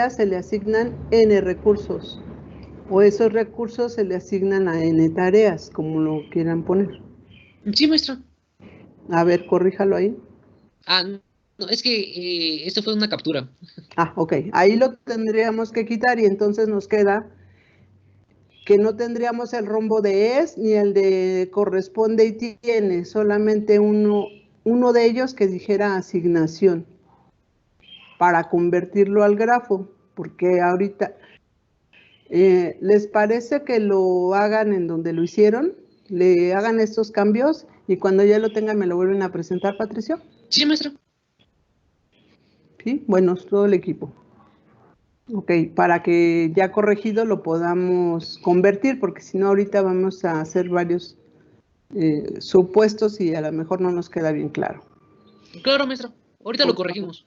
tarea se le asignan N recursos, o esos recursos se le asignan a N tareas, como lo quieran poner. Sí, maestro. A ver, corríjalo ahí. No, es que esto fue una captura. Ok, ahí lo tendríamos que quitar y entonces nos queda que no tendríamos el rombo de es ni el de corresponde y tiene, solamente uno de ellos que dijera asignación para convertirlo al grafo, porque ahorita, ¿les parece que lo hagan en donde lo hicieron? Le hagan estos cambios y cuando ya lo tengan me lo vuelven a presentar, Patricio. Sí, maestro. Sí, bueno, todo el equipo. Ok, para que ya corregido lo podamos convertir, porque si no ahorita vamos a hacer varios supuestos y a lo mejor no nos queda bien claro. Claro, maestro. Ahorita lo corregimos.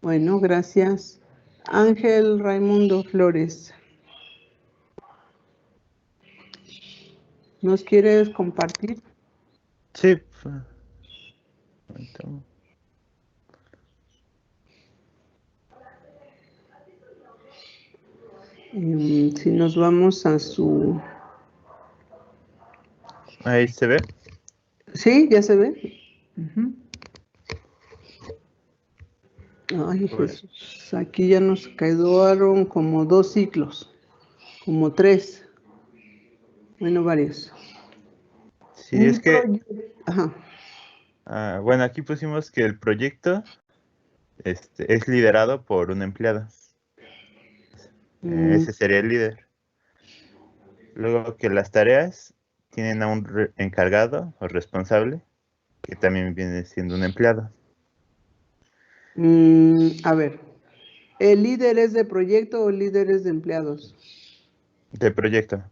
Bueno, gracias. Ángel Raimundo Flores. ¿Nos quieres compartir? Sí. Si nos vamos a su... Ahí se ve. Sí, ya se ve. Ay, Jesús, aquí ya nos quedaron como 2 ciclos, como 3. Bueno, varios. Sí, es que... Ajá. Bueno, aquí pusimos que el proyecto es liderado por un empleado. Ese sería el líder. Luego que las tareas tienen a un encargado o responsable, que también viene siendo un empleado. A ver, ¿el líder es de proyecto o el líder es de empleados? De proyecto.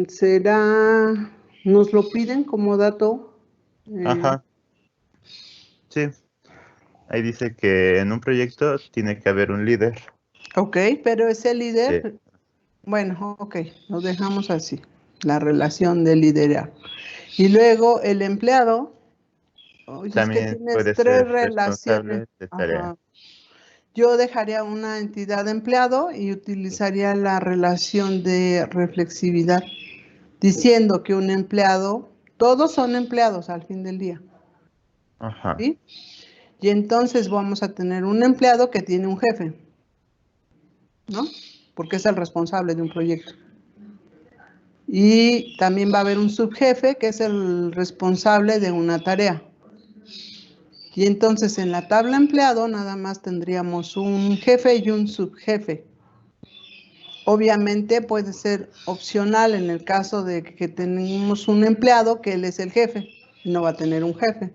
¿Será, nos lo piden como dato? Ajá. Sí. Ahí dice que en un proyecto tiene que haber un líder. Ok, pero ese líder, bueno, ok, lo dejamos así, la relación de liderar. Y luego el empleado, También es que tienes puede 3 ser relaciones. responsable de tarea. Ajá. Yo dejaría una entidad de empleado y utilizaría la relación de reflexividad, diciendo que un empleado, todos son empleados al fin del día. Ajá. ¿Sí? Y entonces vamos a tener un empleado que tiene un jefe, ¿no? Porque es el responsable de un proyecto. Y también va a haber un subjefe que es el responsable de una tarea. Y entonces en la tabla empleado nada más tendríamos un jefe y un subjefe. Obviamente puede ser opcional en el caso de que tenemos un empleado que él es el jefe y no va a tener un jefe.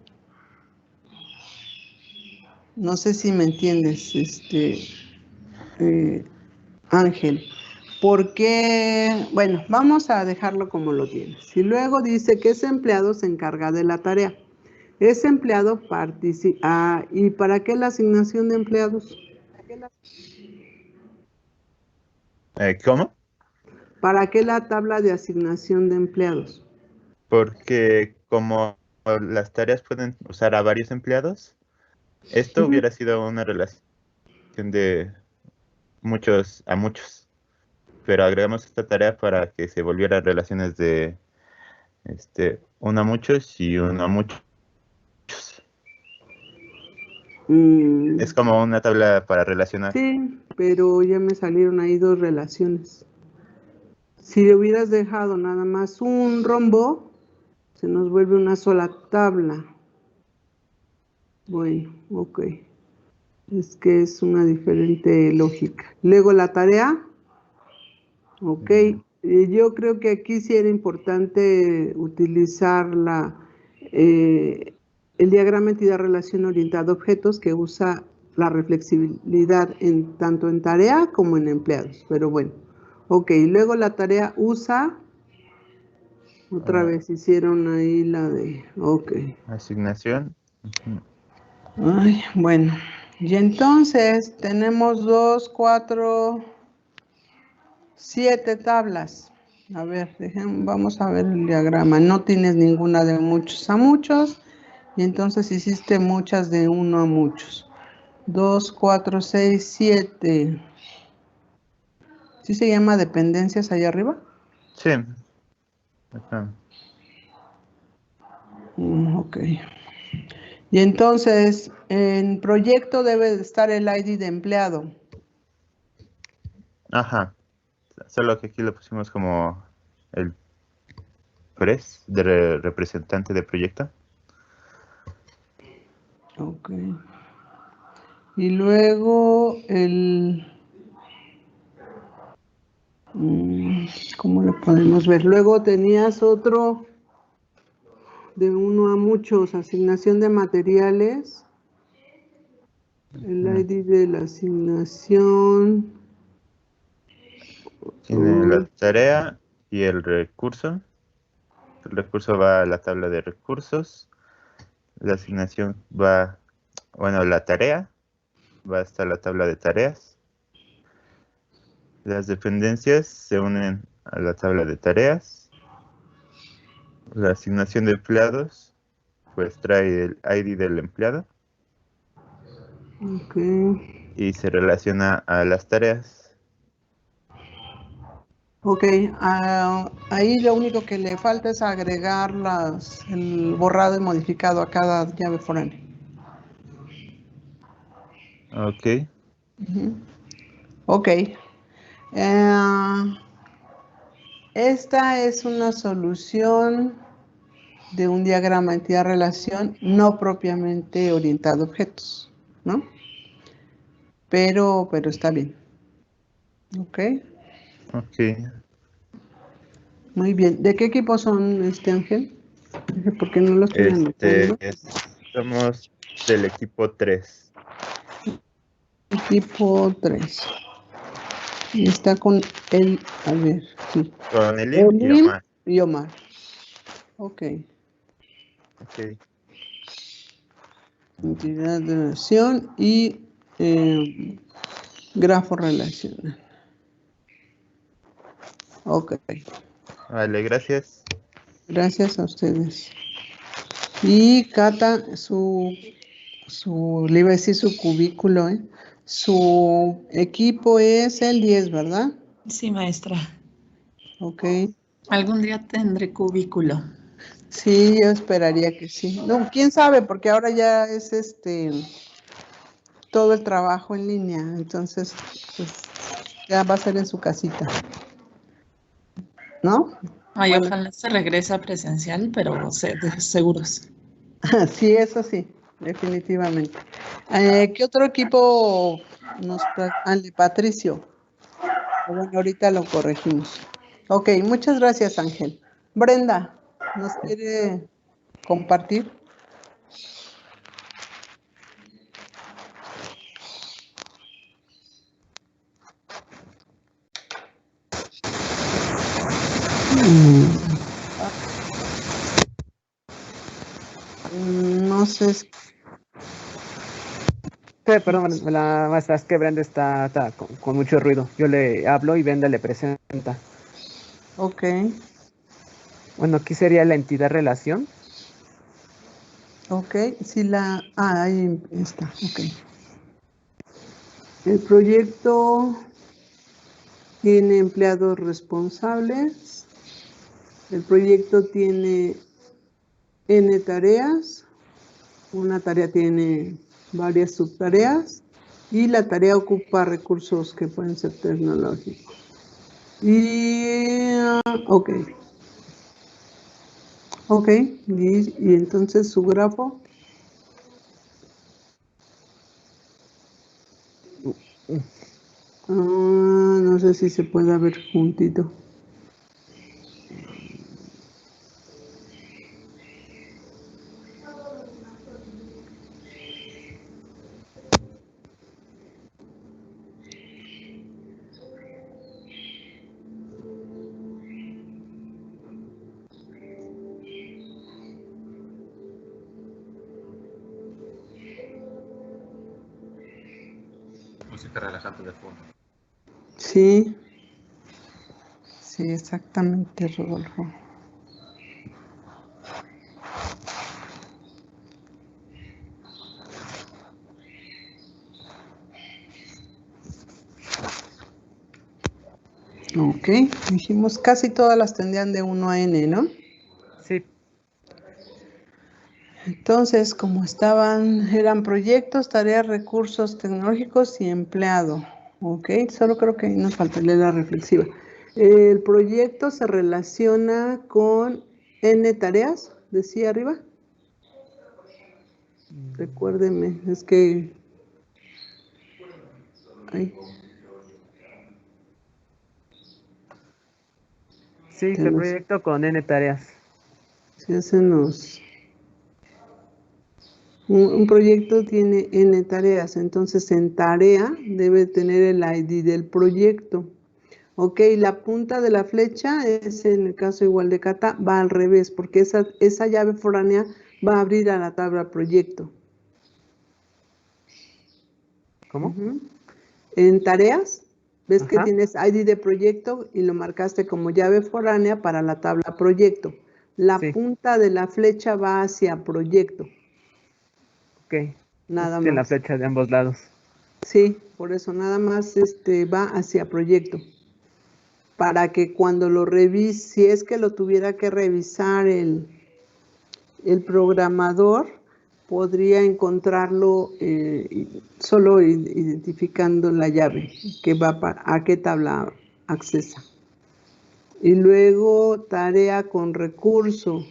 No sé si me entiendes, Ángel. Porque, bueno, vamos a dejarlo como lo tienes. Y luego dice que ese empleado se encarga de la tarea. Ese empleado participa. ¿Y para qué la asignación de empleados? ¿Cómo? ¿Para qué la tabla de asignación de empleados? Porque como las tareas pueden usar a varios empleados, esto hubiera sido una relación de muchos a muchos. Pero agregamos esta tarea para que se volvieran relaciones de uno a muchos y uno a muchos. Es como una tabla para relacionar. Sí, pero ya me salieron ahí 2 relaciones. Si le hubieras dejado nada más un rombo, se nos vuelve una sola tabla. Bueno, ok. Es que es una diferente lógica. Luego la tarea. Ok. Yo creo que aquí sí era importante utilizar el diagrama entidad-relación orientado a objetos que usa la reflexibilidad tanto en tarea como en empleados. Pero bueno. Ok, luego la tarea usa, otra vez hicieron ahí la de, ok. Asignación. Ay, bueno, y entonces tenemos 2, 4, 7 tablas. A ver, vamos a ver el diagrama. No tienes ninguna de muchos a muchos, y entonces hiciste muchas de uno a muchos. 2, 4, 6, 7. ¿Sí se llama dependencias allá arriba? Sí. Ajá. Ok. Y entonces, en proyecto debe de estar el ID de empleado. Ajá. Solo que aquí lo pusimos como el PRES de representante de proyecto. Ok. Y luego el... ¿Cómo lo podemos ver? Luego tenías otro de uno a muchos, asignación de materiales. El ID de la asignación. Tiene la tarea y el recurso. El recurso va a la tabla de recursos. La asignación va, bueno, la tarea va hasta la tabla de tareas. Las dependencias se unen a la tabla de tareas. La asignación de empleados, pues trae el ID del empleado Ok. y se relaciona a las tareas. Ok, ahí lo único que le falta es agregar el borrado y modificado a cada llave foránea. Ok. Ok. Esta es una solución de un diagrama entidad-relación no propiamente orientado a objetos, ¿no? Pero está bien. Ok. Ok. Muy bien. ¿De qué equipo son, Ángel? ¿Por qué no lo estoy anotando? Somos del equipo 3. Equipo 3. Y está con a ver, sí. Con Elim y Elim Omar. y Omar. Ok. Ok. Entidad de relación y grafo relacional. Ok. Vale, gracias. Gracias a ustedes. Y Cata, le iba a decir su cubículo, ¿eh? Su equipo es el 10, ¿verdad? Sí, maestra. Ok. Algún día tendré cubículo. Sí, yo esperaría que sí. No, quién sabe, porque ahora ya es todo el trabajo en línea, entonces pues ya va a ser en su casita, ¿no? Ay, Bueno, ojalá se regrese a presencial, pero seguros. sí, eso sí, definitivamente. ¿Qué otro equipo Patricio? Bueno, ahorita lo corregimos. Ok, muchas gracias, Ángel. Brenda, ¿nos quiere compartir? No sé. Sí, perdón, la maestra, es que Brenda está con mucho ruido. Yo le hablo y Brenda le presenta. Ok, Bueno, aquí sería la entidad relación. ok, sí ahí está, ok. El proyecto tiene empleados responsables. El proyecto tiene N tareas. Una tarea tiene varias subtareas. Y la tarea ocupa recursos que pueden ser tecnológicos. Ok. Ok, y entonces su grafo. No sé si se puede ver juntito. Música relajante de fondo. Sí, sí, exactamente, Rodolfo. Ok, dijimos casi todas las tendrían de 1 a n, ¿no? Sí. Entonces, como eran proyectos, tareas, recursos tecnológicos y empleado. Ok, solo creo que ahí nos faltaría la reflexiva. El proyecto se relaciona con n tareas, decía arriba. Recuérdeme, es que... Ay, Sí, que proyecto con N tareas. si hacemos... Un proyecto tiene n tareas, entonces en tarea debe tener el ID del proyecto. Ok, la punta de la flecha es, en el caso igual de Kata, va al revés, porque esa llave foránea va a abrir a la tabla proyecto. ¿Cómo? En tareas, ves que Ajá. tienes ID de proyecto y lo marcaste como llave foránea para la tabla proyecto. La Sí. punta de la flecha va hacia proyecto. Ok. Nada Tiene la más. flecha de ambos lados. Sí, por eso nada más va hacia proyecto. Para que cuando lo revise, si es que lo tuviera que revisar el programador, podría encontrarlo solo identificando la llave que va a qué tabla accesa. Y luego tarea con recurso.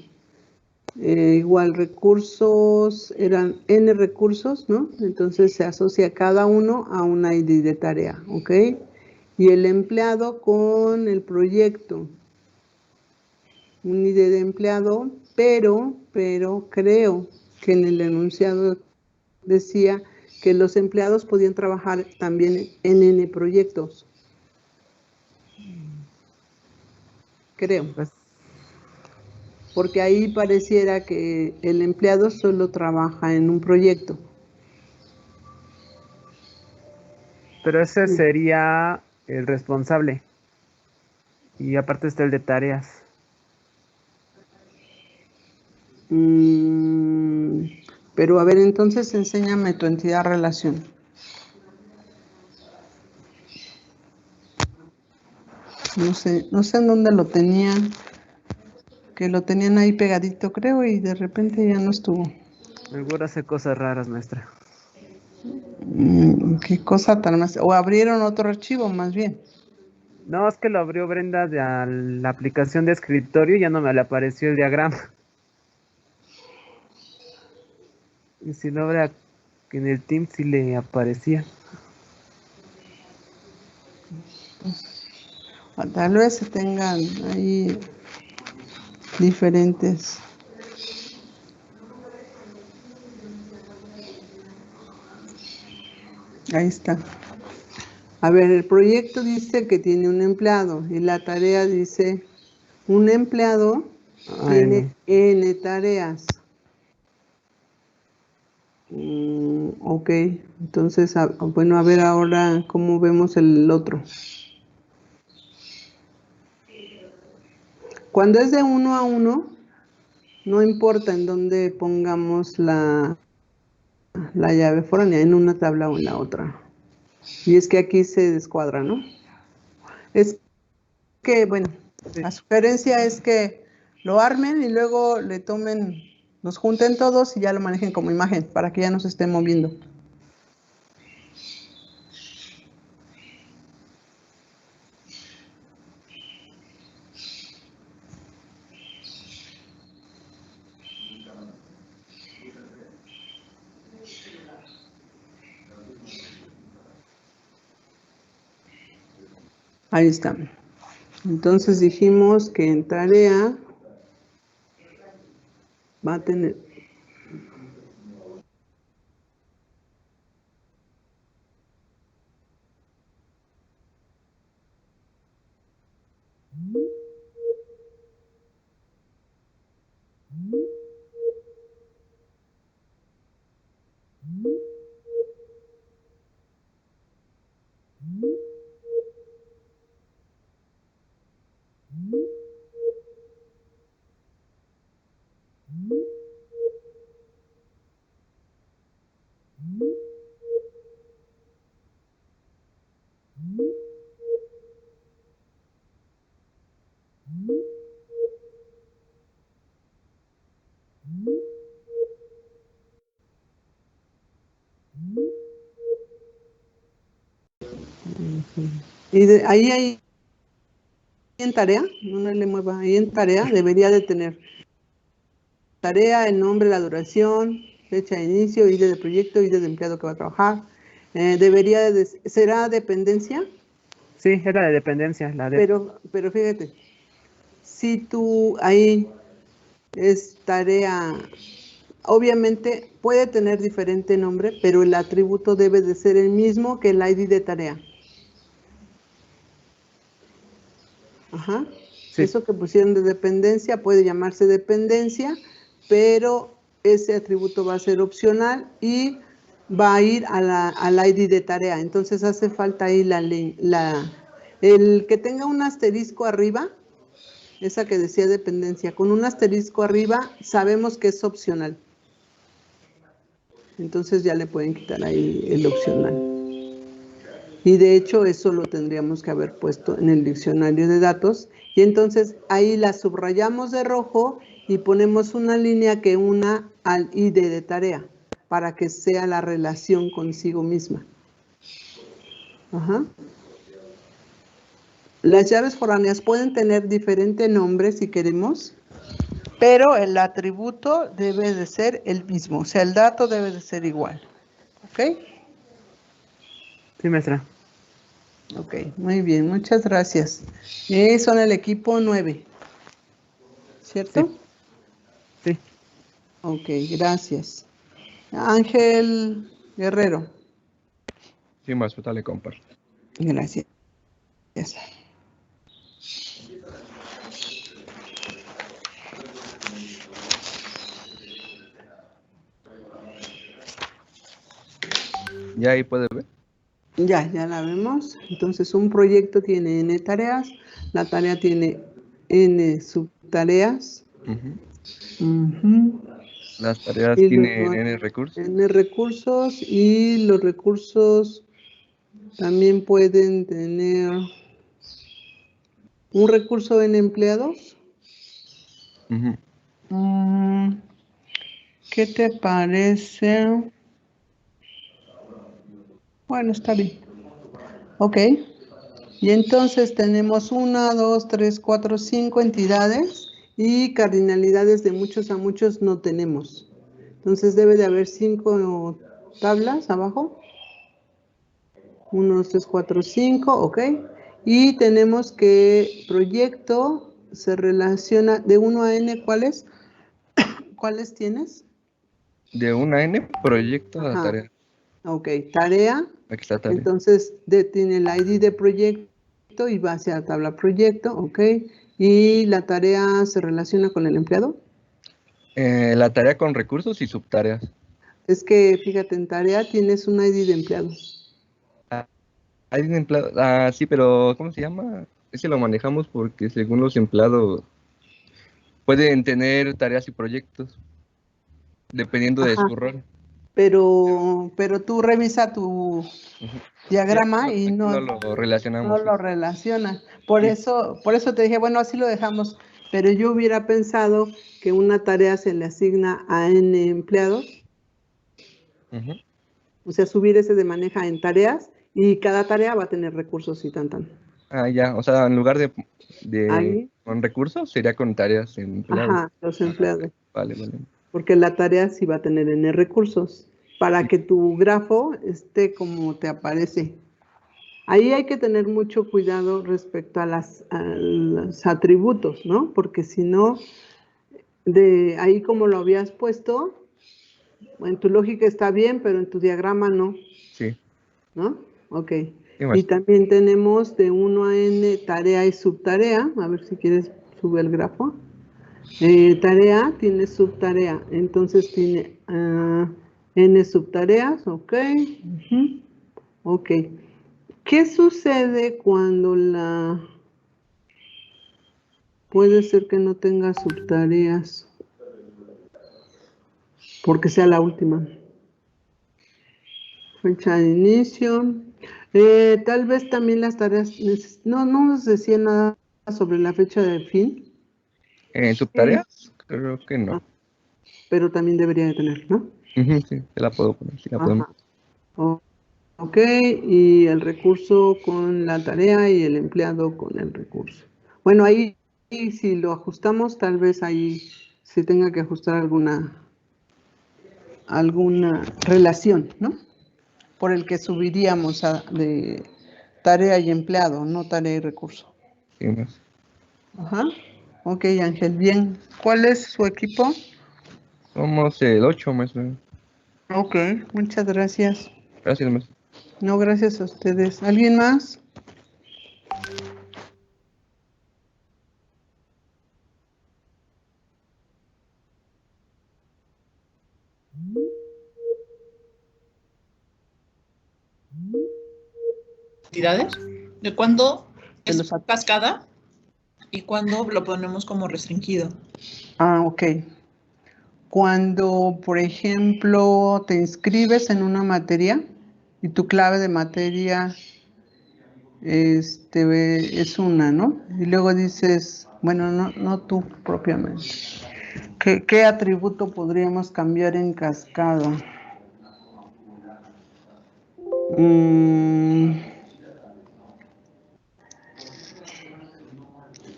Igual recursos, eran n recursos, ¿no? Entonces se asocia cada uno a un ID de tarea, ¿ok? Y el empleado con el proyecto. Un ID de empleado, pero creo que en el enunciado decía que los empleados podían trabajar también en N proyectos. Creo. Pues, Porque ahí pareciera que el empleado solo trabaja en un proyecto. pero ese sería el responsable. Y aparte está el de tareas. Pero a ver, entonces enséñame tu entidad relación. No sé en dónde lo tenían, que lo tenían ahí pegadito, creo, y de repente ya no estuvo. Seguro hace cosas raras, maestra. Qué cosa tan más. O abrieron otro archivo, más bien. No, es que lo abrió Brenda de la aplicación de escritorio y ya no me le apareció el diagrama. Y si lo abre en el Teams sí le aparecía. O tal vez se tengan ahí diferentes. Ahí está. A ver, el proyecto dice que tiene un empleado y la tarea dice un empleado tiene N tareas. Ok, entonces, bueno, a ver ahora cómo vemos el otro. Cuando es de 1 a 1, no importa en dónde pongamos la llave foránea, en una tabla o en la otra. Y es que aquí se descuadra, ¿no? Es que, bueno, la sugerencia es que lo armen y luego le tomen, los junten todos y ya lo manejen como imagen para que ya no se esté moviendo. Ahí está. Entonces dijimos que en tarea va a tener... Y ahí en tarea, no le mueva, ahí en tarea debería de tener tarea, el nombre, la duración, fecha de inicio, ID de proyecto, ID de empleado que va a trabajar. ¿Será dependencia? Sí, es la de dependencia, la de... Pero fíjate, si tú ahí es tarea, obviamente puede tener diferente nombre, pero el atributo debe de ser el mismo que el ID de tarea. Ajá. Sí. Eso que pusieron de dependencia puede llamarse dependencia, pero ese atributo va a ser opcional y va a ir al ID de tarea. Entonces hace falta ahí el que tenga un asterisco arriba, esa que decía dependencia, con un asterisco arriba sabemos que es opcional. Entonces ya le pueden quitar ahí el opcional. Y de hecho eso lo tendríamos que haber puesto en el diccionario de datos. Y entonces ahí la subrayamos de rojo y ponemos una línea que una al ID de tarea para que sea la relación consigo misma. Ajá. Las llaves foráneas pueden tener diferente nombre si queremos, pero el atributo debe de ser el mismo, o sea, el dato debe de ser igual. ¿Ok? Sí, maestra. Ok, muy bien, muchas gracias. Son el equipo 9, ¿cierto? Sí. Ok, gracias. Ángel Guerrero. Sí, maestra, dale, comparto. Gracias. ¿Ya ahí puede ver? Ya la vemos. Entonces, un proyecto tiene N tareas, la tarea tiene N subtareas. Las tareas Y tienen luego N recursos. N recursos y los recursos también pueden tener un recurso en empleados. ¿Qué te parece? Bueno, está bien. Ok. Y entonces tenemos 1, 2, 3, 4, 5 entidades y cardinalidades de muchos a muchos no tenemos. Entonces debe de haber 5 tablas abajo. 1, 2, 3, 4, 5, ok. Y tenemos que proyecto se relaciona de 1 a n, ¿cuáles? ¿Cuáles tienes? De una N, proyecto a Ajá. tarea. Ok, tarea. Aquí está tarea. Entonces tiene el ID de proyecto y va hacia la tabla proyecto, ok. ¿Y la tarea se relaciona con el empleado? La tarea con recursos y subtareas. Es que, fíjate, en tarea tienes un ID de empleado. Hay un empleado. Sí, pero ¿cómo se llama? Ese lo manejamos porque según los empleados pueden tener tareas y proyectos dependiendo de Ajá. su rol. Pero tú revisa tu diagrama y no lo relacionamos. no lo relaciona. Por Sí. eso te dije, bueno, así lo dejamos. Pero yo hubiera pensado que una tarea se le asigna a N empleados. O sea, subir ese de maneja en tareas y cada tarea va a tener recursos y tan. Ya, o sea, en lugar de Ahí. con recursos, sería con tareas en empleados. Ajá, los empleados. Vale. Porque la tarea sí va a tener N recursos para que tu grafo esté como te aparece. Ahí hay que tener mucho cuidado respecto a los atributos, ¿no? Porque si no, de ahí como lo habías puesto, en tu lógica está bien, pero en tu diagrama no. Sí. ¿No? Ok. Sí, Y también tenemos de 1 a n tarea y subtarea. A ver si quieres subir el grafo. Tarea tiene subtarea. Entonces tiene n subtareas. Ok. Ok. ¿Qué sucede cuando puede ser que no tenga subtareas? Porque sea la última. Fecha de inicio. Tal vez también las tareas, no nos decía nada sobre la fecha de fin. ¿En subtareas? Creo que no. Pero también debería de tener, ¿no? Sí, te la puedo poner. Sí, la podemos. Ok, y el recurso con la tarea y el empleado con el recurso. Bueno, ahí si lo ajustamos, tal vez ahí se tenga que ajustar alguna relación, ¿no? Por el que subiríamos de tarea y empleado, no tarea y recurso. Sí, más. Ajá. Ok, Ángel, bien. ¿Cuál es su equipo? Somos el 8, maestra. Ok, muchas gracias. Gracias, maestra. No, gracias a ustedes. ¿Alguien más? Cantidades de cuándo De es los cascada y cuándo lo ponemos como restringido. Ah, ok. Cuando, por ejemplo, te inscribes en una materia y tu clave de materia es una, ¿no? Y luego dices, bueno, no tú propiamente. ¿Qué atributo podríamos cambiar en cascada?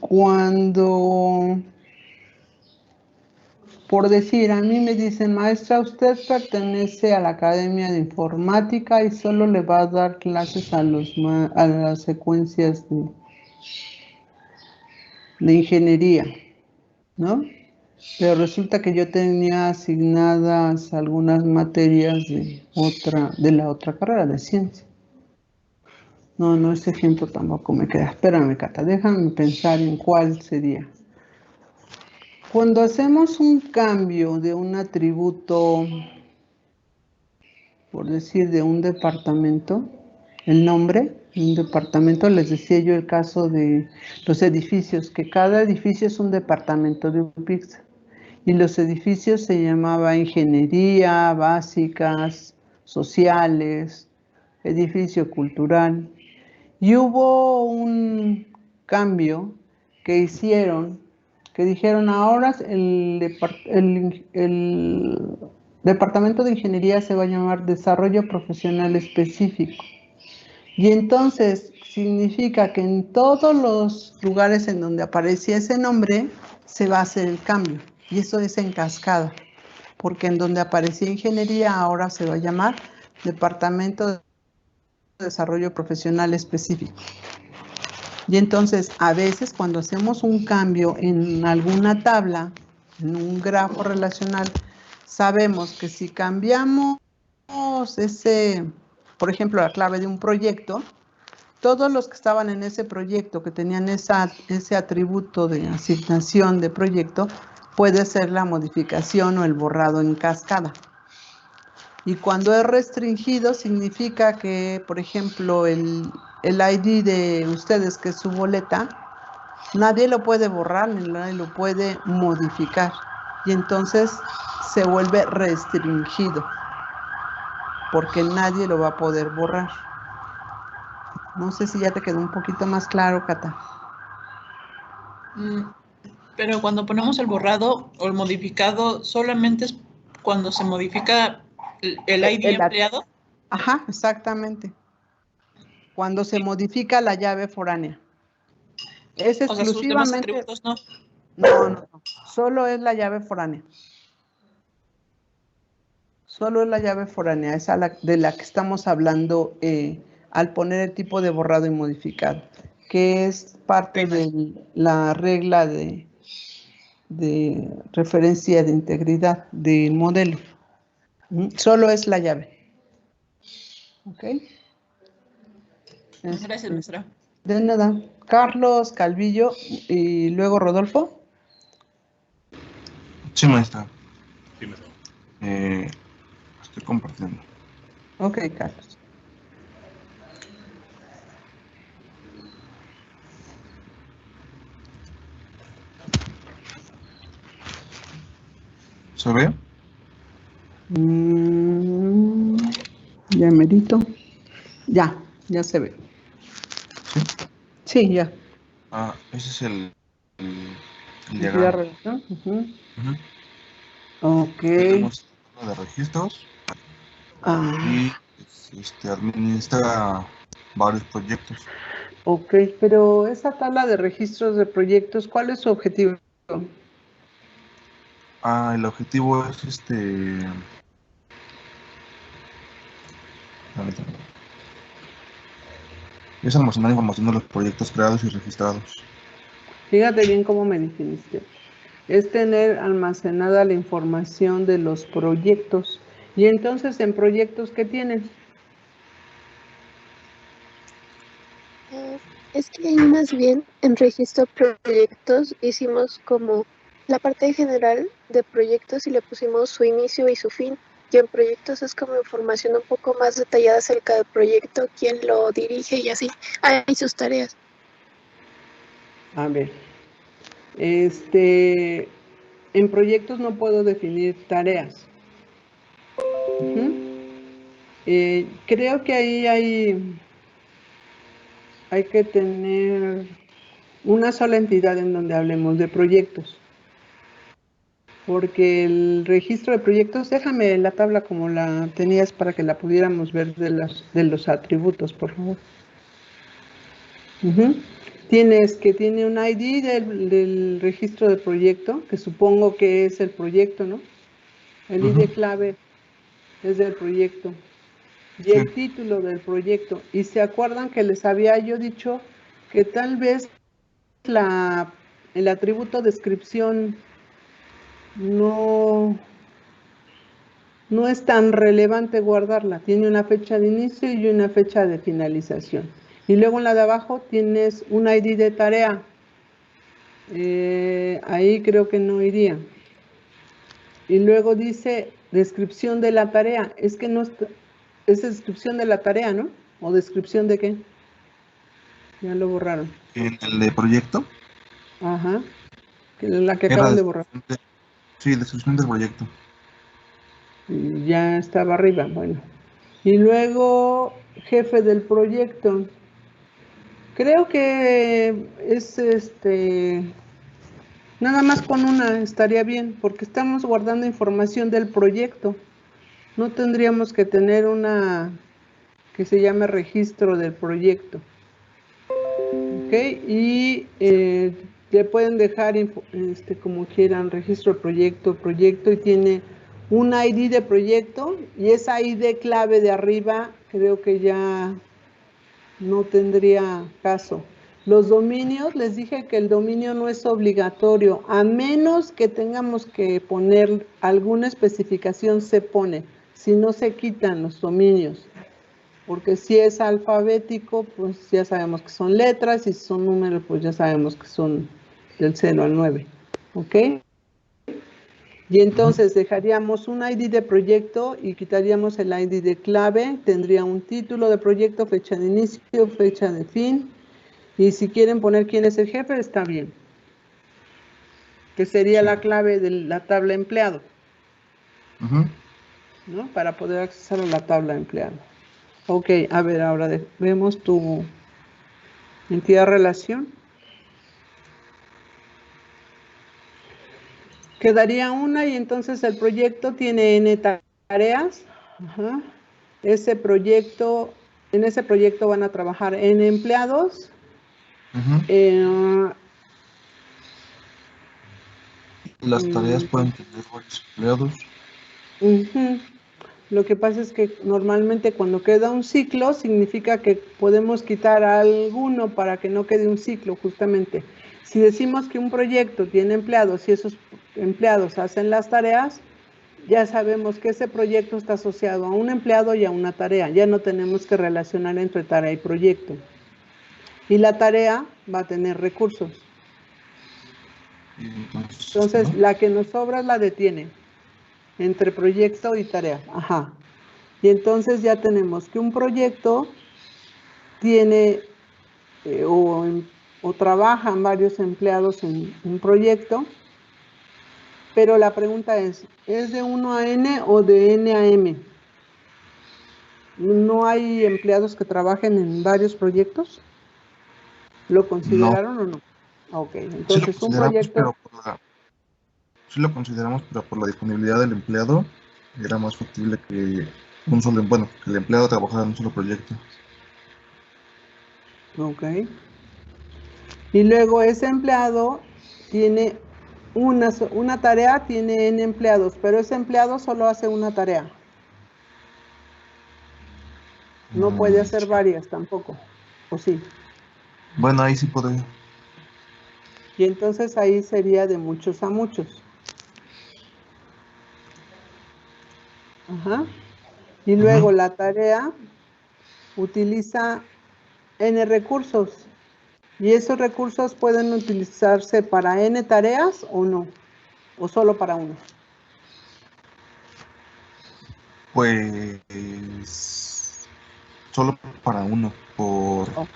Cuando, por decir, a mí me dicen, maestra, usted pertenece a la Academia de Informática y solo le va a dar clases a las secuencias de ingeniería, ¿no? Pero resulta que yo tenía asignadas algunas materias de la otra carrera, de ciencia. No, ese ejemplo tampoco me queda. Espérame, Cata, déjame pensar en cuál sería. Cuando hacemos un cambio de un atributo, por decir, de un departamento, el nombre de un departamento, les decía yo el caso de los edificios, que cada edificio es un departamento de UPIX. Y los edificios se llamaba ingeniería, básicas, sociales, edificio cultural. Y hubo un cambio que hicieron, que dijeron ahora el departamento de ingeniería se va a llamar desarrollo profesional específico. Y entonces significa que en todos los lugares en donde aparecía ese nombre se va a hacer el cambio. Y eso es en cascada, porque en donde aparecía ingeniería ahora se va a llamar departamento de desarrollo profesional específico. Y entonces, a veces cuando hacemos un cambio en alguna tabla, en un grafo relacional, sabemos que si cambiamos por ejemplo, la clave de un proyecto, todos los que estaban en ese proyecto, que tenían ese atributo de asignación de proyecto, puede ser la modificación o el borrado en cascada. Y cuando es restringido, significa que, por ejemplo, el ID de ustedes, que es su boleta, nadie lo puede borrar ni nadie lo puede modificar. Y entonces se vuelve restringido, porque nadie lo va a poder borrar. No sé si ya te quedó un poquito más claro, Cata. Pero cuando ponemos el borrado o el modificado, solamente es cuando se modifica el ID empleado. Ajá, exactamente. Cuando se modifica la llave foránea. Es O sea, sus demás exclusivamente... atributos no. No. Solo es la llave foránea. Solo es la llave foránea, esa de la que estamos hablando al poner el tipo de borrado y modificado, que es parte de la regla de referencia de integridad del modelo. Solo es la llave. ¿Ok? Gracias, maestra. De nada. Carlos, Calvillo y luego Rodolfo. Sí, maestra. Sí, maestra. Estoy compartiendo. Ok, Carlos. ¿Se ve? Ya merito. Ya se ve. ¿Sí? Sí, ya. Ese es el diagrama. Ok. Tenemos uno de registros y administra varios proyectos. Ok, pero esa tabla de registros de proyectos, ¿cuál es su objetivo? El objetivo es ahorita. Es almacenar información de los proyectos creados y registrados. Fíjate bien cómo me definiste. Es tener almacenada la información de los proyectos. Y entonces, ¿en proyectos qué tienen? Es que ahí más bien en registro proyectos hicimos como la parte general de proyectos y le pusimos su inicio y su fin. Y en proyectos es como información un poco más detallada acerca del proyecto, quién lo dirige y así. Y sus tareas. A ver, en proyectos no puedo definir tareas. Creo que ahí hay que tener una sola entidad en donde hablemos de proyectos. Porque el registro de proyectos, déjame la tabla como la tenías para que la pudiéramos ver de los atributos, por favor. Tiene un ID del registro de proyecto, que supongo que es el proyecto, ¿no? El ID clave es del proyecto. Y el título del proyecto. Y se acuerdan que les había yo dicho que tal vez el atributo descripción no es tan relevante guardarla. Tiene una fecha de inicio y una fecha de finalización. Y luego en la de abajo tienes un ID de tarea. Ahí creo que no iría. Y luego dice descripción de la tarea. Es que no está, es descripción de la tarea, ¿no? ¿O descripción de qué? Ya lo borraron. ¿En el de proyecto? Ajá. La que acaban de borrar. Sí, descripción del proyecto. Ya estaba arriba, bueno. Y luego, jefe del proyecto. Creo que es nada más con una estaría bien, porque estamos guardando información del proyecto. No tendríamos que tener una que se llame registro del proyecto. Ok, y le pueden dejar como quieran, registro de proyecto, y tiene un ID de proyecto, y esa ID clave de arriba creo que ya no tendría caso. Los dominios, les dije que el dominio no es obligatorio, a menos que tengamos que poner alguna especificación, se pone, si no se quitan los dominios. Porque si es alfabético, pues ya sabemos que son letras, y si son números, pues ya sabemos que son del 0 al 9. ¿Ok? Y entonces dejaríamos un ID de proyecto y quitaríamos el ID de clave, tendría un título de proyecto, fecha de inicio, fecha de fin, y si quieren poner quién es el jefe, está bien. Que sería la clave de la tabla empleado. ¿No? Para poder acceder a la tabla empleado. Ok, a ver, ahora vemos tu entidad relación. Quedaría una, y entonces el proyecto tiene N tareas. En ese proyecto van a trabajar N empleados. Las tareas pueden tener varios empleados. Lo que pasa es que normalmente cuando queda un ciclo, significa que podemos quitar a alguno para que no quede un ciclo, justamente. Si decimos que un proyecto tiene empleados y esos empleados hacen las tareas, ya sabemos que ese proyecto está asociado a un empleado y a una tarea. Ya no tenemos que relacionar entre tarea y proyecto. Y la tarea va a tener recursos. Entonces, la que nos sobra la detiene entre proyecto y tarea. Y entonces ya tenemos que un proyecto tiene o trabajan varios empleados en un proyecto, pero la pregunta ¿es de 1 a N o de N a M? ¿No hay empleados que trabajen en varios proyectos? ¿Lo consideraron o no? Ok, entonces sí un proyecto... Sí lo consideramos, pero por la disponibilidad del empleado era más factible que bueno, que el empleado trabajara en un solo proyecto. Ok. Y luego ese empleado tiene una tarea, tiene N empleados, pero ese empleado solo hace una tarea. No puede hacer varias tampoco, ¿o sí? Bueno, ahí sí podría. Y entonces ahí sería de muchos a muchos. Ajá. Y luego la tarea utiliza N recursos. Y esos recursos pueden utilizarse para N tareas o no, o solo para uno. Pues solo para uno. Ok.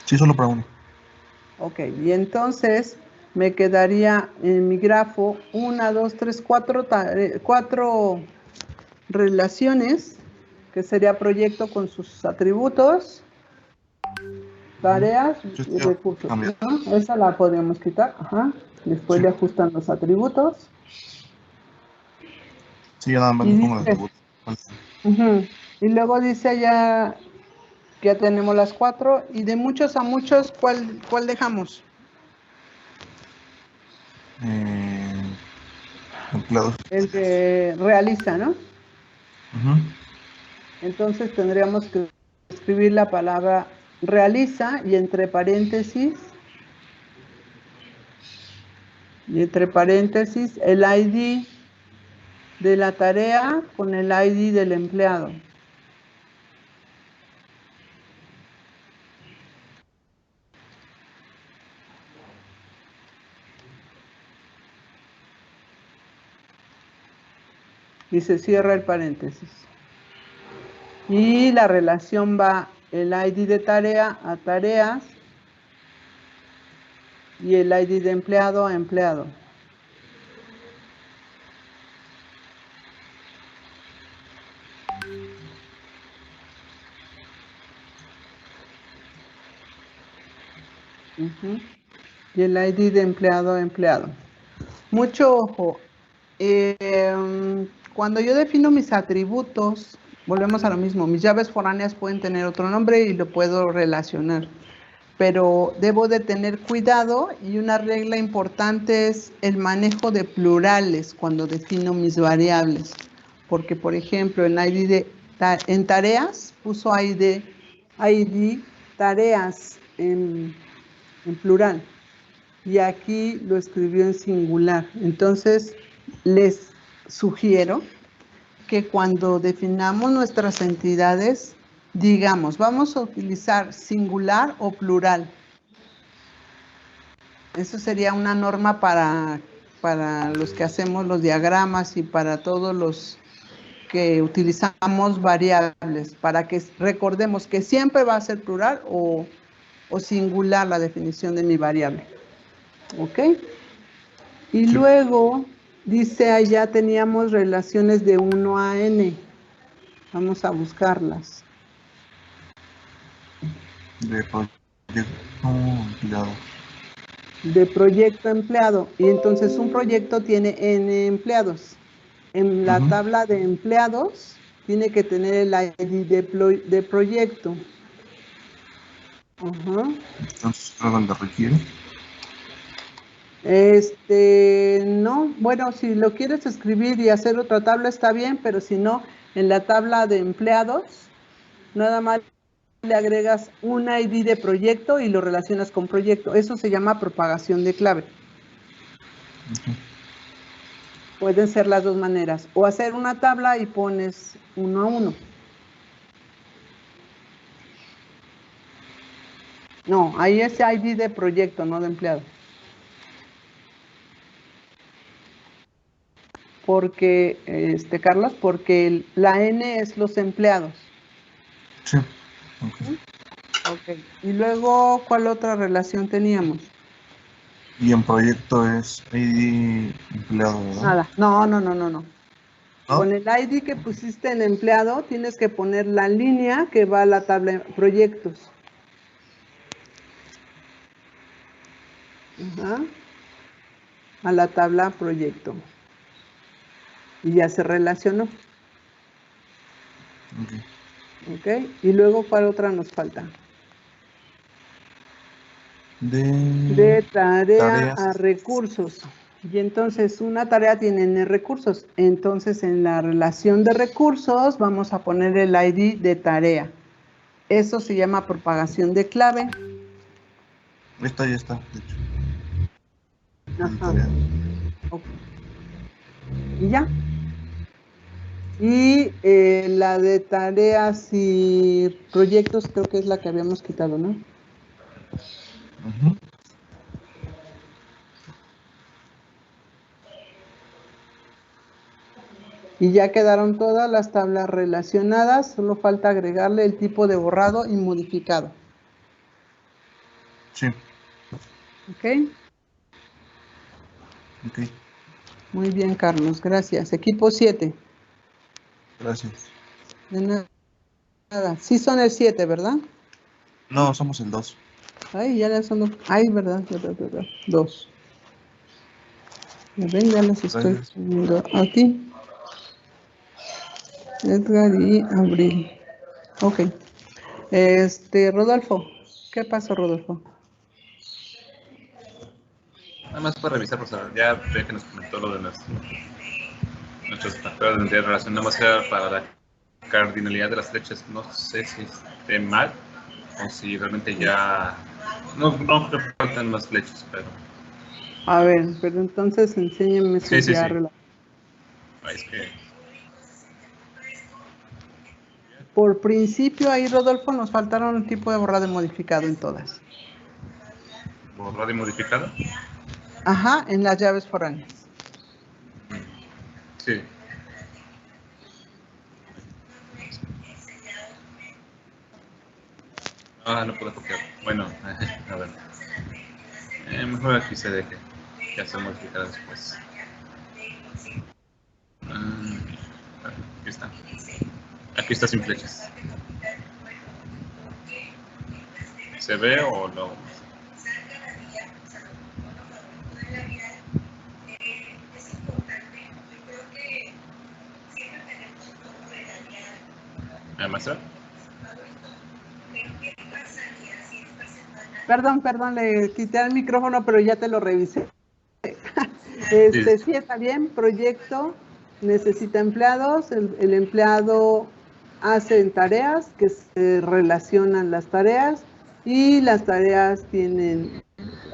Sí, solo para uno. Ok, y entonces me quedaría en mi grafo 1, 2, 3, 4 relaciones, que sería proyecto con sus atributos, tareas Sí, y ya recursos, cambió. ¿no? Esa la podríamos quitar, ajá. Después Sí. le ajustan los atributos. Sí, ya nada más Y le pongo los dice, atributos. y luego dice ya que ya tenemos las 4, y de muchos a muchos, ¿cuál dejamos? Empleados. El que realiza, ¿no? Ujú. Entonces tendríamos que escribir la palabra realiza y entre paréntesis el ID de la tarea con el ID del empleado. Y se cierra el paréntesis. Y la relación va el ID de tarea a tareas y el ID de empleado a empleado. Y el ID de empleado a empleado. Mucho ojo. Cuando yo defino mis atributos, volvemos a lo mismo. Mis llaves foráneas pueden tener otro nombre y lo puedo relacionar. Pero debo de tener cuidado, y una regla importante es el manejo de plurales cuando defino mis variables. Porque, por ejemplo, en tareas puso ID tareas en plural. Y aquí lo escribió en singular. Entonces, les sugiero que cuando definamos nuestras entidades, digamos, vamos a utilizar singular o plural. Eso sería una norma para los que hacemos los diagramas y para todos los que utilizamos variables, para que recordemos que siempre va a ser plural o singular la definición de mi variable. ¿Ok? Y luego, dice, allá teníamos relaciones de 1 a n. Vamos a buscarlas. De proyecto empleado. De proyecto empleado. Y entonces un proyecto tiene n empleados. En la tabla de empleados tiene que tener el ID de proyecto. Entonces, ¿a dónde requiere? No, bueno, si lo quieres escribir y hacer otra tabla está bien, pero si no, en la tabla de empleados, nada más le agregas un ID de proyecto y lo relacionas con proyecto. Eso se llama propagación de clave. Pueden ser las dos maneras. O hacer una tabla y pones 1 a 1. No, ahí es ID de proyecto, no de empleado. Porque, Carlos, porque la N es los empleados. Sí. Ok. Y luego, ¿cuál otra relación teníamos? Y en proyecto es ID empleado, ¿verdad? Nada. No. Con el ID que pusiste en empleado, tienes que poner la línea que va a la tabla de proyectos. A la tabla proyecto. Y ya se relacionó. Ok. ¿Ok? Y luego, ¿cuál otra nos falta? De tarea tareas. a recursos. Y entonces una tarea tiene N recursos. Entonces en la relación de recursos vamos a poner el ID de tarea. Eso se llama propagación de clave. Esta ya está, de hecho. Ajá. Tarea. Ok. Y ya. Y la de tareas y proyectos creo que es la que habíamos quitado, ¿no? Ujú. Y ya quedaron todas las tablas relacionadas, solo falta agregarle el tipo de borrado y modificado. Sí, ¿Ok? ok. Muy bien, Carlos, gracias. Equipo 7. Gracias. De nada. Sí son el 7, ¿verdad? No, somos el 2. Ay, ya son dos. Ay, ¿verdad? 2. Ven, ya las estoy Gracias. poniendo aquí. Edgar y Abril. Ok. Rodolfo. ¿Qué pasó, Rodolfo? Nada más para revisar, profesor. Ya ve que nos comentó lo de nuestros factores de relación. Nada más era para la cardinalidad de las flechas. No sé si esté mal o si realmente ya. No creo que faltan más flechas, pero. A ver, pero entonces enséñenme Sí, si ya sí. relacioné. Es que. Por principio ahí, Rodolfo, nos faltaron un tipo de borrado y modificado en todas. Borrado y modificado. Ajá, en las llaves foráneas. Sí. No puedo copiar. Bueno, a ver. Mejor aquí se deje. Ya se modificará después. Aquí está. Aquí está sin flechas. ¿Se ve o no? ¿Maestra? Perdón, le quité el micrófono, pero ya te lo revisé. Sí, está bien. Proyecto necesita empleados. El empleado hace tareas que se relacionan las tareas y las tareas tienen,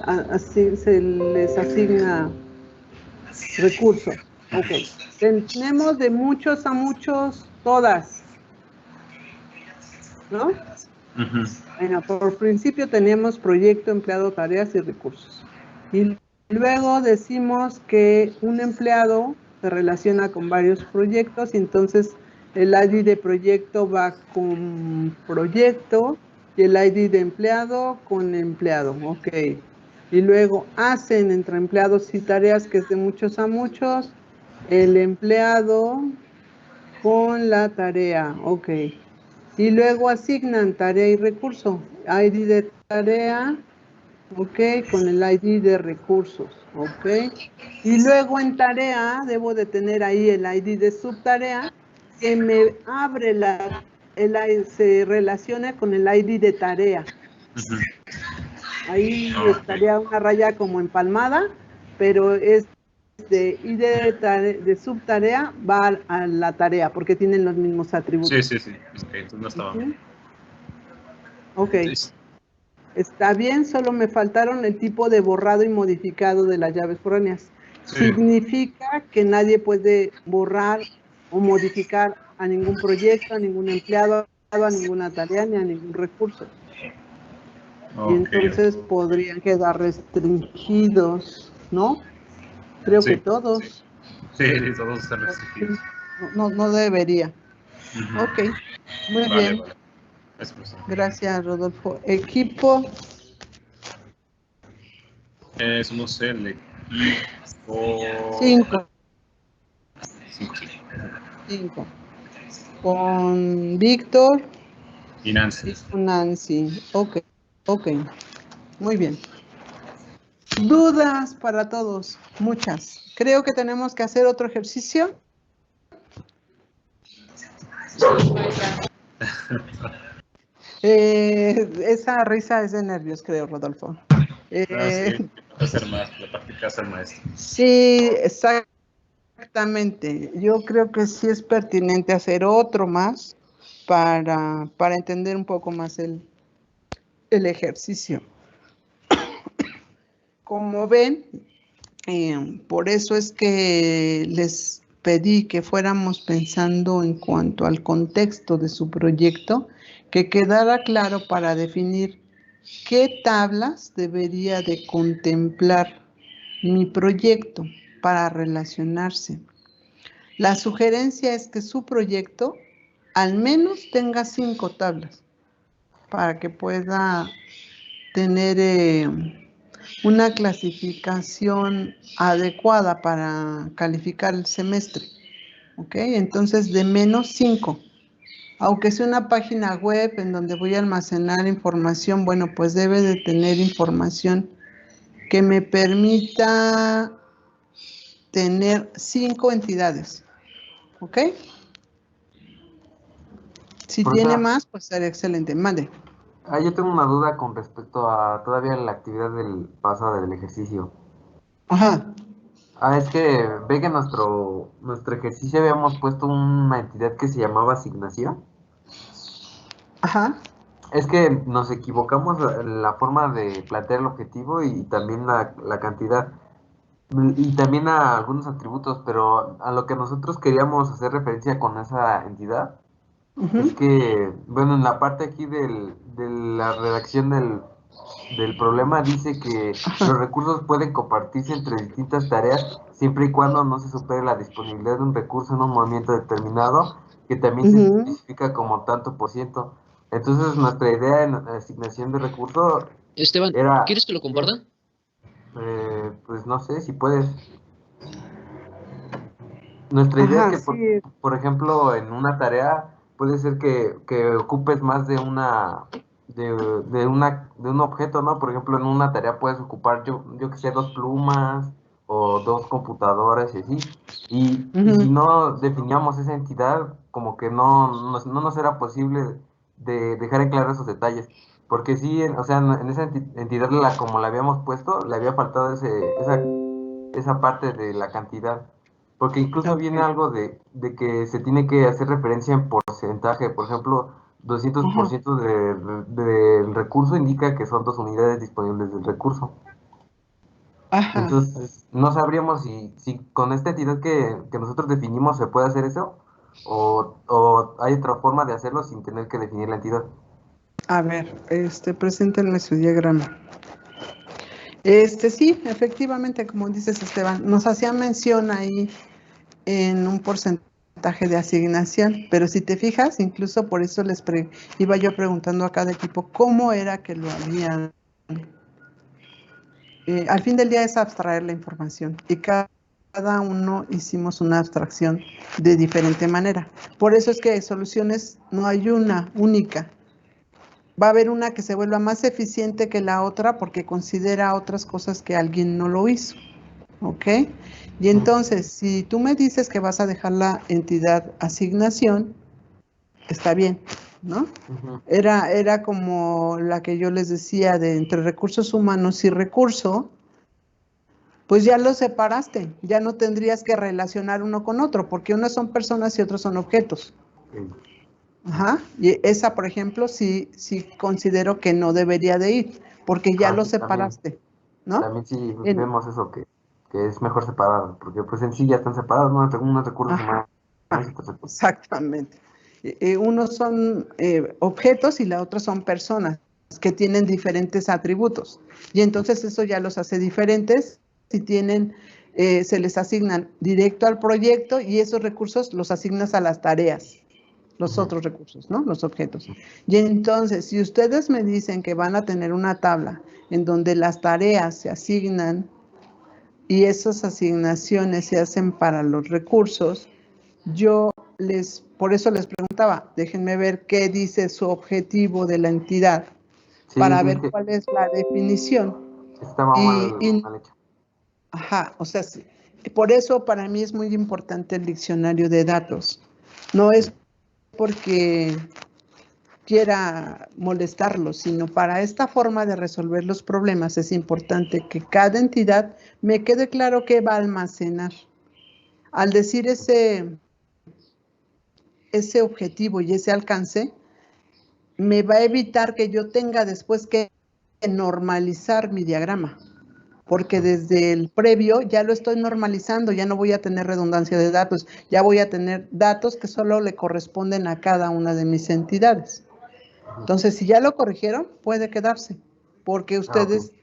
así se les asigna recursos. Ok. Tenemos de muchos a muchos todas, ¿no? Bueno, por principio tenemos proyecto, empleado, tareas y recursos. Y luego decimos que un empleado se relaciona con varios proyectos y entonces el ID de proyecto va con proyecto y el ID de empleado con empleado. Ok. Y luego hacen entre empleados y tareas, que es de muchos a muchos, el empleado con la tarea. Ok. Y luego asignan tarea y recurso. ID de tarea, ok, con el ID de recursos, ok. Y luego en tarea debo de tener ahí el ID de subtarea que me abre se relaciona con el ID de tarea. Ahí estaría una raya como empalmada, pero es de ID de subtarea va a la tarea porque tienen los mismos atributos. Sí. Ok, entonces no estaba bien. Ok. Está bien, solo me faltaron el tipo de borrado y modificado de las llaves foráneas. Sí. Significa que nadie puede borrar o modificar a ningún proyecto, a ningún empleado, a ninguna tarea, ni a ningún recurso. Y entonces podrían quedar restringidos, ¿no? Creo que todos. Sí, todos están restringidos. No debería. Ok, muy bien. Vale. Gracias, Rodolfo. Equipo. Somos el equipo 5. 5. Con Víctor. Y Nancy. Y con Nancy. Ok. Muy bien. Dudas para todos. Muchas. Creo que tenemos que hacer otro ejercicio. Esa risa es de nervios, creo, Rodolfo. Sí, hacer más, la práctica es el maestro. Sí, exactamente. Yo creo que sí es pertinente hacer otro más para entender un poco más el ejercicio. Como ven, por eso es que les pedí que fuéramos pensando en cuanto al contexto de su proyecto, que quedara claro para definir qué tablas debería de contemplar mi proyecto para relacionarse. La sugerencia es que su proyecto al menos tenga 5 tablas para que pueda tener una clasificación adecuada para calificar el semestre. ¿Ok? Entonces, de menos 5. Aunque sea una página web en donde voy a almacenar información, bueno, pues debe de tener información que me permita tener 5 entidades. ¿Ok? Si tiene más, pues sería excelente. Mande. Yo tengo una duda con respecto a todavía la actividad del pasado del ejercicio. Ajá. Es que ve que nuestro ejercicio habíamos puesto una entidad que se llamaba asignación. Ajá. Es que nos equivocamos en la forma de plantear el objetivo y también la cantidad. Y también a algunos atributos, pero a lo que nosotros queríamos hacer referencia con esa entidad es que, bueno, en la parte aquí de la redacción del problema dice que los recursos pueden compartirse entre distintas tareas siempre y cuando no se supere la disponibilidad de un recurso en un movimiento determinado, que también se especifica como tanto por ciento. Entonces, nuestra idea en asignación de recursos Esteban, era, ¿quieres que lo comparta? pues no sé si puedes. Nuestra idea es que, por ejemplo, en una tarea puede ser que ocupes más de de un objeto, ¿no? Por ejemplo, en una tarea puedes ocupar, yo que sé, 2 plumas o 2 computadoras y así. Y si no definíamos esa entidad, como que no nos era posible de dejar en claro esos detalles. Porque sí, o sea, en esa entidad como la habíamos puesto, le había faltado esa parte de la cantidad. Porque incluso viene algo de que se tiene que hacer referencia en porcentaje. Por ejemplo, 200% del recurso indica que son 2 unidades disponibles del recurso. Entonces, no sabríamos si con esta entidad que nosotros definimos se puede hacer eso, o hay otra forma de hacerlo sin tener que definir la entidad. A ver, preséntenme su diagrama. Sí, efectivamente, como dices, Esteban, nos hacía mención ahí en un porcentaje de asignación, pero si te fijas, incluso por eso iba yo preguntando a cada equipo cómo era que lo habían. Al fin del día es abstraer la información y cada uno hicimos una abstracción de diferente manera. Por eso es que soluciones no hay una única. Va a haber una que se vuelva más eficiente que la otra porque considera otras cosas que alguien no lo hizo. ¿Ok? Y entonces, si tú me dices que vas a dejar la entidad asignación, está bien, ¿no? Era como la que yo les decía de entre recursos humanos y recurso, pues ya lo separaste, ya no tendrías que relacionar uno con otro, porque unos son personas y otros son objetos. Ajá, y esa, por ejemplo, sí considero que no debería de ir, porque ya lo separaste, ¿no? También sí vemos eso, que es mejor separado, porque pues en sí ya están separados, ¿no? Unos recursos humanos. Exactamente. Unos son objetos y la otra son personas que tienen diferentes atributos. Y entonces eso ya los hace diferentes si tienen, se les asignan directo al proyecto y esos recursos los asignas a las tareas. Los otros recursos, ¿no? Los objetos. Y entonces, si ustedes me dicen que van a tener una tabla en donde las tareas se asignan y esas asignaciones se hacen para los recursos, por eso les preguntaba, déjenme ver qué dice su objetivo de la entidad para ver cuál es la definición. Estaba mal hecho. Ajá, o sea, por eso para mí es muy importante el diccionario de datos. No es porque quiera molestarlos, sino para esta forma de resolver los problemas es importante que cada entidad me quede claro qué va a almacenar. Al decir ese objetivo y ese alcance, me va a evitar que yo tenga después que normalizar mi diagrama, porque desde el previo ya lo estoy normalizando, ya no voy a tener redundancia de datos, ya voy a tener datos que solo le corresponden a cada una de mis entidades. Entonces, si ya lo corrigieron, puede quedarse, porque ustedes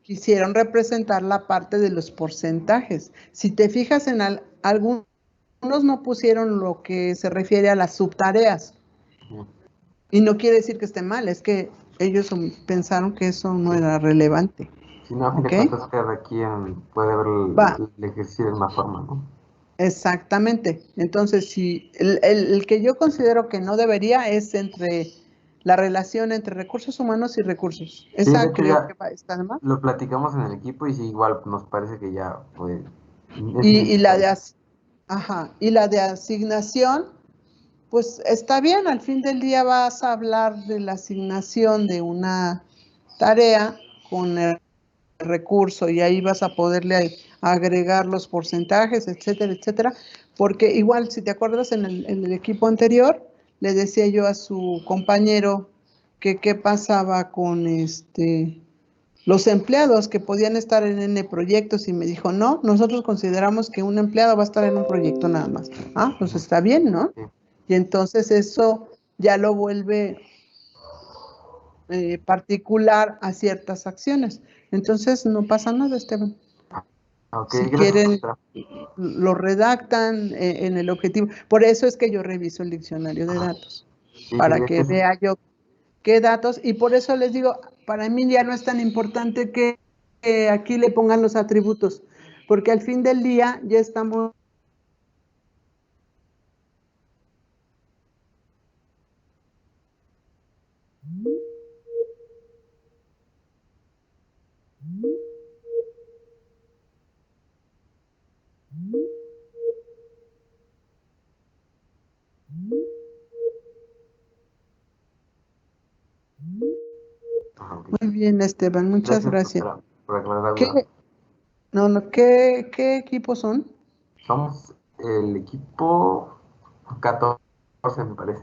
quisieron representar la parte de los porcentajes. Si te fijas en algunos no pusieron lo que se refiere a las subtareas. Y no quiere decir que esté mal, es que ellos pensaron que eso no era relevante. Si no, a fin de cuentas, cada quien puede ver el ejercicio de una forma, ¿no? Exactamente. Entonces, si el que yo considero que no debería es entre la relación entre recursos humanos y recursos. Esa sí, creo que está mal. Lo platicamos en el equipo y sí, igual nos parece que ya fue. Y la de asignación, pues está bien, al fin del día vas a hablar de la asignación de una tarea con el recurso y ahí vas a poderle agregar los porcentajes, etcétera, etcétera, porque igual, si te acuerdas, en el equipo anterior, le decía yo a su compañero que qué pasaba con los empleados que podían estar en N proyectos y me dijo, no, nosotros consideramos que un empleado va a estar en un proyecto nada más. Ah, pues está bien, ¿no? Y entonces eso ya lo vuelve particular a ciertas acciones. Entonces no pasa nada, Esteban. Okay, si quieren, lo redactan en el objetivo. Por eso es que yo reviso el diccionario de datos, para que vea yo qué datos, y por eso les digo, para mí ya no es tan importante que aquí le pongan los atributos, porque al fin del día ya estamos Muy bien, Esteban, muchas gracias. ¿Qué equipos son? Somos el equipo 14, me parece.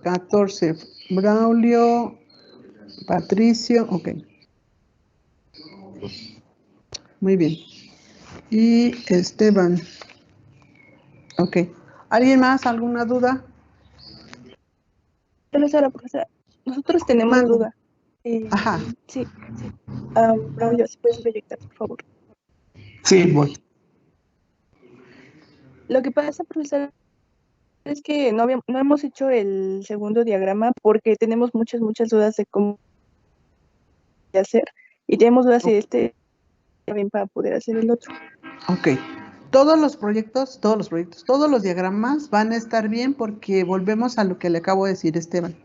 14. Braulio, Patricio, ok. Muy bien. Y Esteban. Ok. ¿Alguien más? ¿Alguna duda? Profesora, nosotros tenemos duda. Ajá. Sí. Braulio, ¿se puedes proyectar, por favor? Sí, voy. Lo que pasa, profesora, es que no hemos hecho el segundo diagrama porque tenemos muchas dudas de cómo hacer y tenemos dudas si también para poder hacer el otro. Ok. Todos los diagramas van a estar bien porque volvemos a lo que le acabo de decir, Esteban.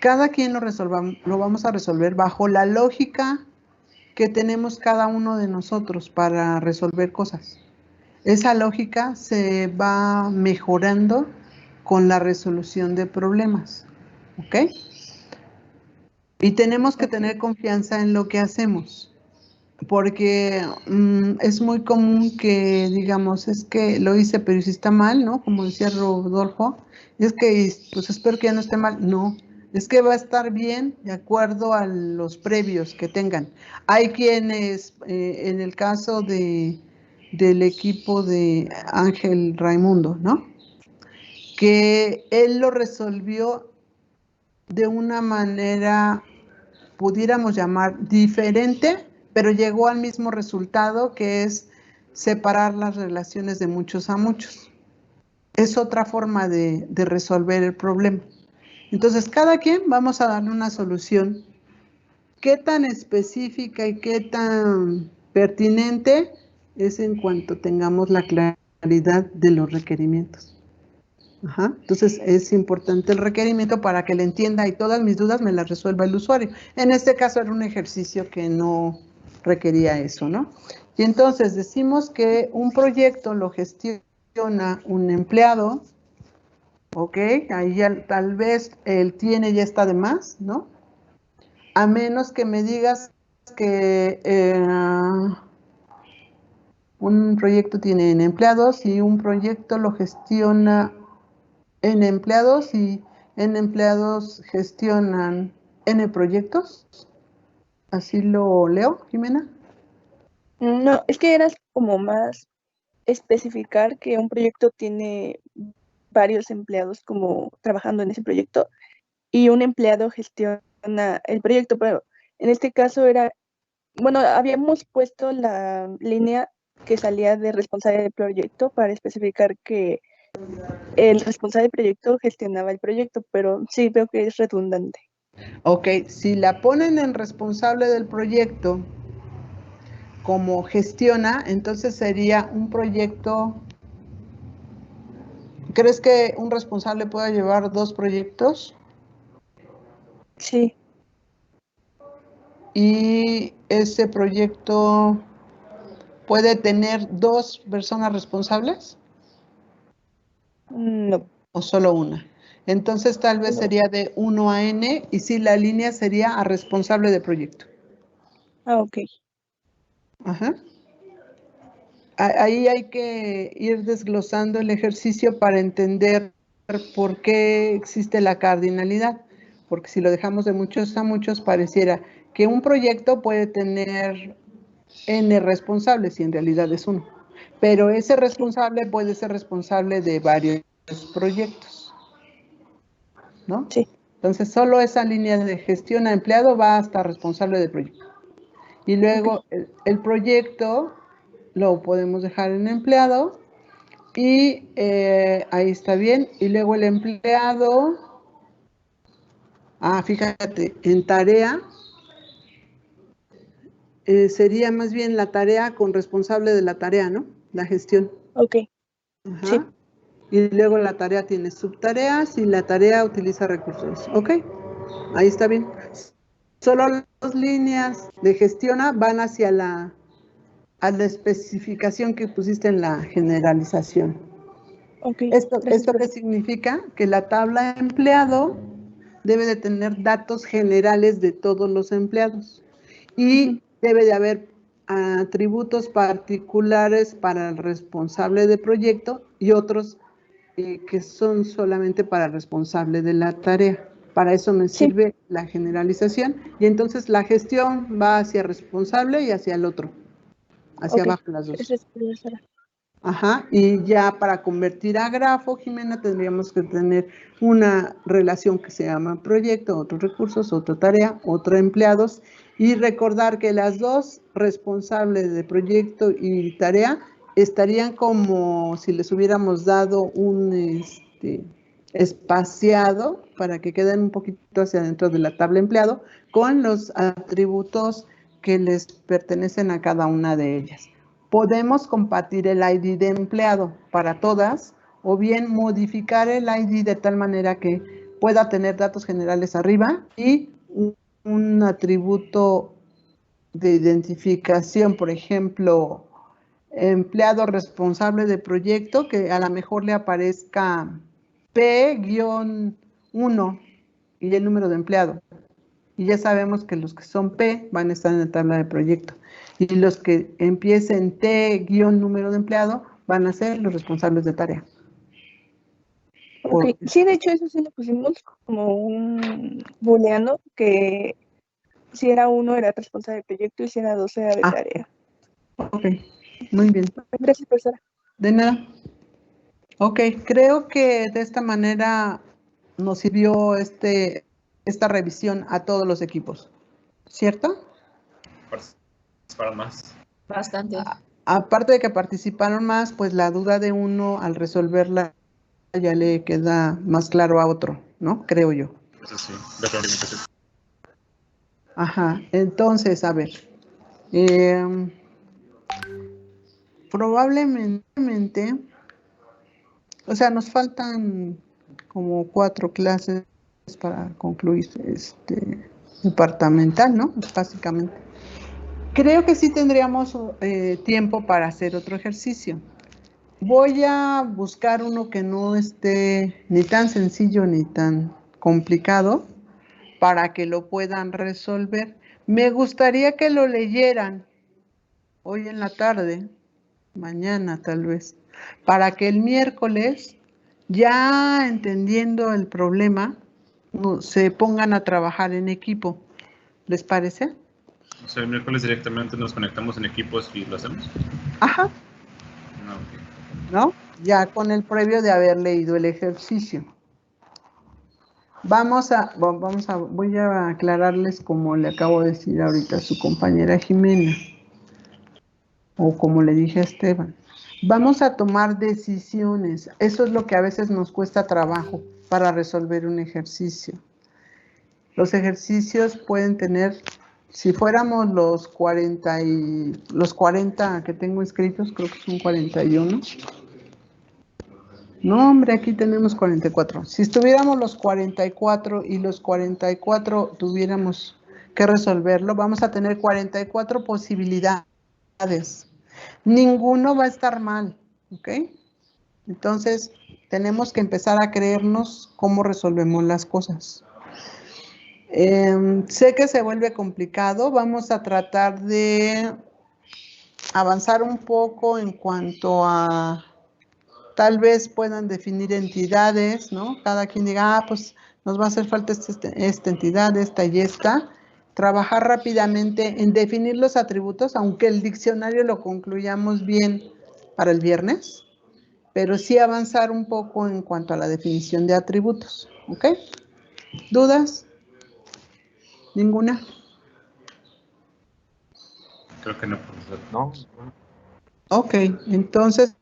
Cada quien lo vamos a resolver bajo la lógica que tenemos cada uno de nosotros para resolver cosas. Esa lógica se va mejorando con la resolución de problemas, ¿ok? Y tenemos que tener confianza en lo que hacemos, porque es muy común que digamos, es que lo hice, pero si está mal, ¿no? Como decía Rodolfo, es que pues espero que ya no esté mal. No, es que va a estar bien de acuerdo a los previos que tengan. Hay quienes, en el caso del equipo de Ángel Raimundo, ¿no? Que él lo resolvió de una manera, pudiéramos llamar, diferente, pero llegó al mismo resultado, que es separar las relaciones de muchos a muchos. Es otra forma de resolver el problema. Entonces, cada quien vamos a darle una solución. ¿Qué tan específica y qué tan pertinente es en cuanto tengamos la claridad de los requerimientos? Ajá. Entonces es importante el requerimiento para que le entienda y todas mis dudas me las resuelva el usuario. En este caso era un ejercicio que no requería eso, ¿no? Y entonces decimos que un proyecto lo gestiona un empleado, ¿ok? Ahí ya tal vez el tiene ya está de más, ¿no? A menos que me digas que un proyecto tiene N empleados y un proyecto lo gestiona N empleados y N empleados gestionan N proyectos. ¿Así lo leo, Jimena? No, es que era como más especificar que un proyecto tiene varios empleados como trabajando en ese proyecto y un empleado gestiona el proyecto, pero en este caso era, bueno, habíamos puesto la línea que salía de responsable del proyecto para especificar que el responsable del proyecto gestionaba el proyecto, pero sí veo que es redundante. Ok, si la ponen en responsable del proyecto como gestiona, entonces sería un proyecto. ¿Crees que un responsable pueda llevar 2 proyectos? Sí. Y ese proyecto puede tener 2 personas responsables. No. ¿O solo una? Entonces tal vez sería de 1 a N y si la línea sería a responsable de proyecto. Ah, ok. Ajá. Ahí hay que ir desglosando el ejercicio para entender por qué existe la cardinalidad. Porque si lo dejamos de muchos a muchos, pareciera que un proyecto puede tener N responsables y en realidad es uno. Pero ese responsable puede ser responsable de varios proyectos, ¿no? Sí. Entonces, solo esa línea de gestión a empleado va hasta responsable de proyecto. Y luego el proyecto lo podemos dejar en empleado y ahí está bien. Y luego el empleado, fíjate, en tarea sería más bien la tarea con responsable de la tarea, ¿no? La gestión. Ok. Ajá. Sí. Y luego la tarea tiene subtareas y la tarea utiliza recursos. Ok, ahí está bien. Solo las 2 líneas de gestión van hacia la especificación que pusiste en la generalización. Okay, ¿Esto qué significa? Que la tabla empleado debe de tener datos generales de todos los empleados y debe de haber atributos particulares para el responsable de proyecto y otros que son solamente para el responsable de la tarea. Para eso me sirve la generalización y entonces la gestión va hacia responsable y hacia el otro, hacia abajo las 2. Ajá, y ya para convertir a grafo, Jimena, tendríamos que tener una relación que se llama proyecto, otros recursos, otra tarea, otros empleados, y recordar que las 2 responsables de proyecto y tarea estarían como si les hubiéramos dado un espaciado para que queden un poquito hacia adentro de la tabla empleado con los atributos que les pertenecen a cada una de ellas. Podemos compartir el ID de empleado para todas o bien modificar el ID de tal manera que pueda tener datos generales arriba y un atributo de identificación, por ejemplo, empleado responsable de proyecto, que a lo mejor le aparezca P-1 y el número de empleado. Y ya sabemos que los que son P van a estar en la tabla de proyecto. Y los que empiecen T-número de empleado van a ser los responsables de tarea. Ok, sí, de hecho eso sí lo pusimos como un booleano, que si era 1 era responsable del proyecto y si era 2 era de tarea. Ok, muy bien. Gracias, profesora. De nada. Ok, creo que de esta manera nos sirvió esta revisión a todos los equipos, ¿cierto? Participaron más. Bastante. Aparte de que participaron más, pues la duda de uno al resolverla ya le queda más claro a otro, ¿no? Creo yo. Eso sí, definitivamente sí. Ajá, entonces, a ver. Probablemente, o sea, nos faltan como 4 clases para concluir departamental, ¿no? Básicamente. Creo que sí tendríamos tiempo para hacer otro ejercicio. Voy a buscar uno que no esté ni tan sencillo ni tan complicado para que lo puedan resolver. Me gustaría que lo leyeran hoy en la tarde, mañana tal vez, para que el miércoles, ya entendiendo el problema, se pongan a trabajar en equipo. ¿Les parece? O sea, el miércoles directamente nos conectamos en equipos y lo hacemos. Ajá. No, okay. ¿No? Ya con el previo de haber leído el ejercicio. Voy a aclararles como le acabo de decir ahorita a su compañera Jimena, o como le dije a Esteban. Vamos a tomar decisiones. Eso es lo que a veces nos cuesta trabajo para resolver un ejercicio. Los ejercicios pueden tener, si fuéramos los 40 que tengo escritos, creo que son 41. No, hombre, aquí tenemos 44. Si estuviéramos los 44 y los 44 tuviéramos que resolverlo, vamos a tener 44 posibilidades. Ninguno va a estar mal, ¿ok? Entonces, tenemos que empezar a creernos cómo resolvemos las cosas. Sé que se vuelve complicado. Vamos a tratar de avanzar un poco en cuanto a... Tal vez puedan definir entidades, ¿no? Cada quien diga, pues nos va a hacer falta esta entidad, esta y esta. Trabajar rápidamente en definir los atributos, aunque el diccionario lo concluyamos bien para el viernes, pero sí avanzar un poco en cuanto a la definición de atributos, ¿ok? ¿Dudas? ¿Ninguna? Creo que no, profesor. No. Ok, entonces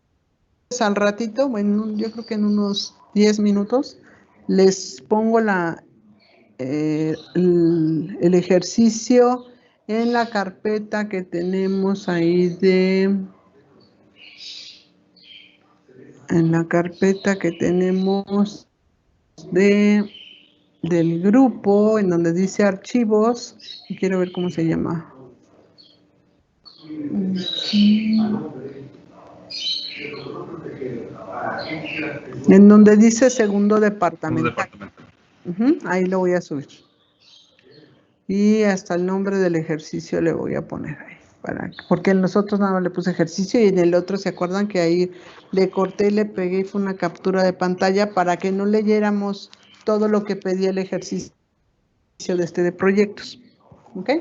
al ratito, bueno, yo creo que en unos 10 minutos, les pongo el ejercicio en la carpeta que tenemos ahí del grupo, en donde dice archivos, y quiero ver cómo se llama. En donde dice segundo departamento. Ahí lo voy a subir. Y hasta el nombre del ejercicio le voy a poner ahí. Porque en nosotros nada más le puse ejercicio y en el otro, ¿se acuerdan que ahí le corté y le pegué y fue una captura de pantalla para que no leyéramos todo lo que pedía el ejercicio de proyectos? ¿Ok?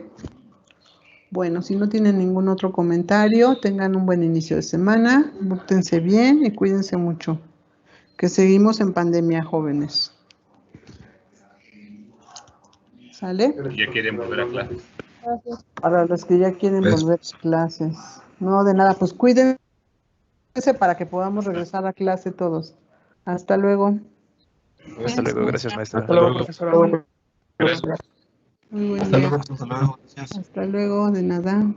Bueno, si no tienen ningún otro comentario, tengan un buen inicio de semana, pórtense bien y cuídense mucho. Que seguimos en pandemia, jóvenes. ¿Sale? Ya quieren volver a clases. Para los que ya quieren volver a clases. No, de nada, pues cuídense para que podamos regresar a clase todos. Hasta luego. Hasta luego, gracias maestra. Hasta luego, profesora. Gracias. Muy buen día. Hasta luego, de nada.